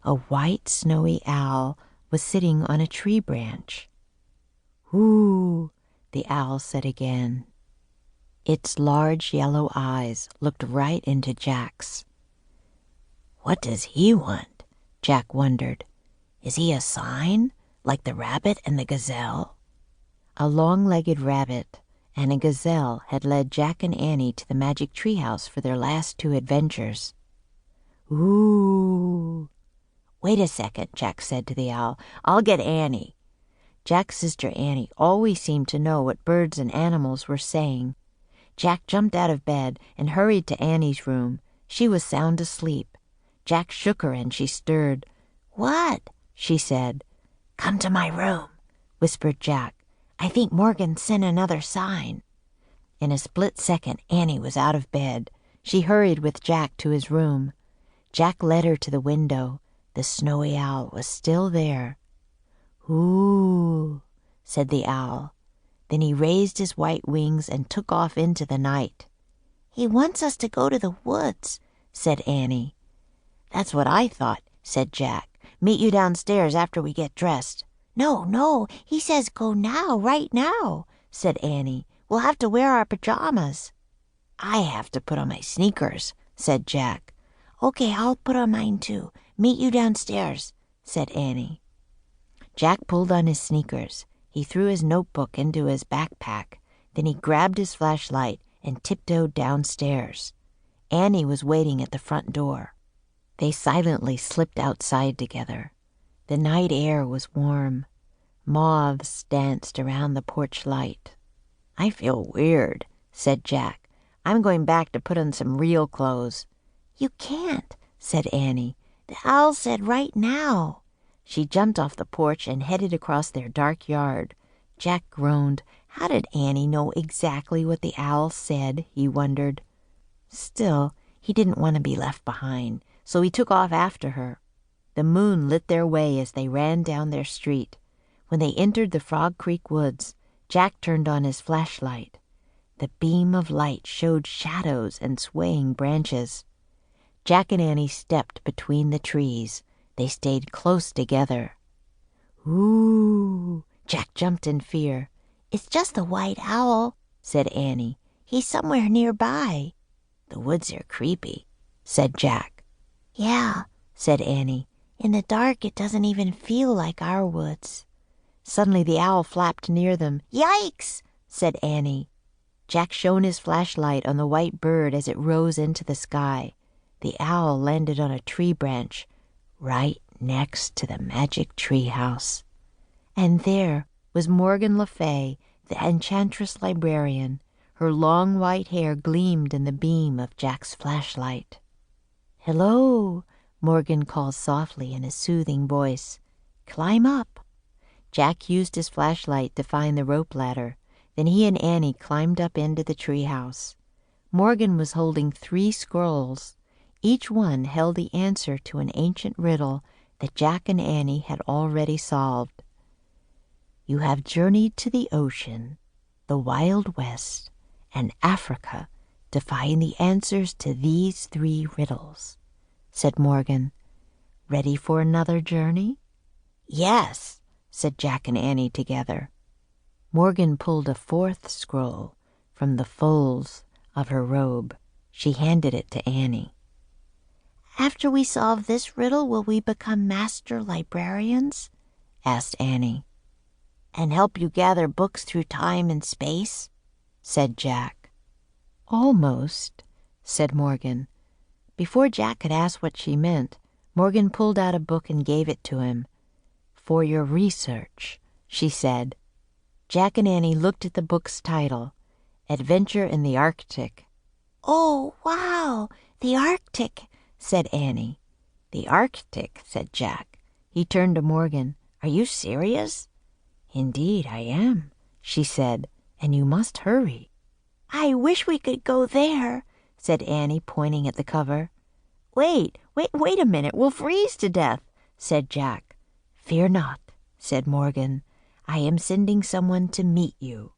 A white snowy owl was sitting on a tree branch. "Ooh," the owl said again. Its large yellow eyes looked right into Jack's. "What does he want?" Jack wondered. "Is he a sign, like the rabbit and the gazelle?" A long-legged rabbit and a gazelle had led Jack and Annie to the magic treehouse for their last 2 adventures. "Ooh." "Wait a second," Jack said to the owl. "I'll get Annie." Jack's sister Annie always seemed to know what birds and animals were saying. Jack jumped out of bed and hurried to Annie's room. She was sound asleep. Jack shook her and she stirred. "What?" she said. "Come to my room," whispered Jack. "I think Morgan sent another sign." In a split second, Annie was out of bed. She hurried with Jack to his room. Jack led her to the window. The snowy owl was still there. "Ooh," said the owl. Then he raised his white wings and took off into the night. "He wants us to go to the woods," said Annie. "That's what I thought," said Jack. "Meet you downstairs after we get dressed." No, he says go now, right now," said Annie. "We'll have to wear our pajamas." "I have to put on my sneakers," said Jack. "Okay, I'll put on mine too. Meet you downstairs," said Annie. Jack pulled on his sneakers. He threw his notebook into his backpack. Then he grabbed his flashlight and tiptoed downstairs. Annie was waiting at the front door. They silently slipped outside together. The night air was warm. Moths danced around the porch light. "I feel weird," said Jack. "I'm going back to put on some real clothes." "You can't," said Annie. "The owl said right now." She jumped off the porch and headed across their dark yard. Jack groaned. How did Annie know exactly what the owl said, he wondered. Still, he didn't want to be left behind, so he took off after her. The moon lit their way as they ran down their street. When they entered the Frog Creek woods, Jack turned on his flashlight. The beam of light showed shadows and swaying branches. Jack and Annie stepped between the trees. They stayed close together. "Ooh!" Jack jumped in fear. "It's just the white owl," said Annie. "He's somewhere nearby." "The woods are creepy," said Jack. "Yeah," said Annie. "In the dark, it doesn't even feel like our woods." Suddenly the owl flapped near them. "Yikes!" said Annie. Jack shone his flashlight on the white bird as it rose into the sky. The owl landed on a tree branch right next to the magic tree house. And there was Morgan Le Fay, the enchantress librarian. Her long white hair gleamed in the beam of Jack's flashlight. "Hello," Morgan called softly in a soothing voice. "Climb up." Jack used his flashlight to find the rope ladder. Then he and Annie climbed up into the treehouse. Morgan was holding 3 scrolls. Each one held the answer to an ancient riddle that Jack and Annie had already solved. "You have journeyed to the ocean, the Wild West, and Africa to find the answers to these 3 riddles," said Morgan. "Ready for another journey?" "Yes," said Jack and Annie together. Morgan pulled a 4th scroll from the folds of her robe. She handed it to Annie. "After we solve this riddle, will we become master librarians?" asked Annie. "And help you gather books through time and space?" said Jack. "Almost," said Morgan. Before Jack could ask what she meant, Morgan pulled out a book and gave it to him. "For your research," she said. Jack and Annie looked at the book's title, Adventure in the Arctic. "Oh, wow, the Arctic," said Annie. "The Arctic," said Jack. He turned to Morgan. "Are you serious?" "Indeed I am," she said, "and you must hurry." "I wish we could go there," said Annie, pointing at the cover. Wait a minute, we'll freeze to death," said Jack. "Fear not," said Morgan. "I am sending someone to meet you."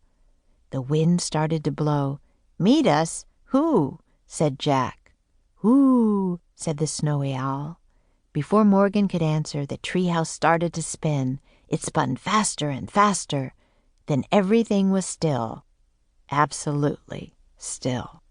The wind started to blow. "Meet us? Who?" said Jack. "Ooh," said the snowy owl. Before Morgan could answer, the treehouse started to spin. It spun faster and faster. Then everything was still. Absolutely still.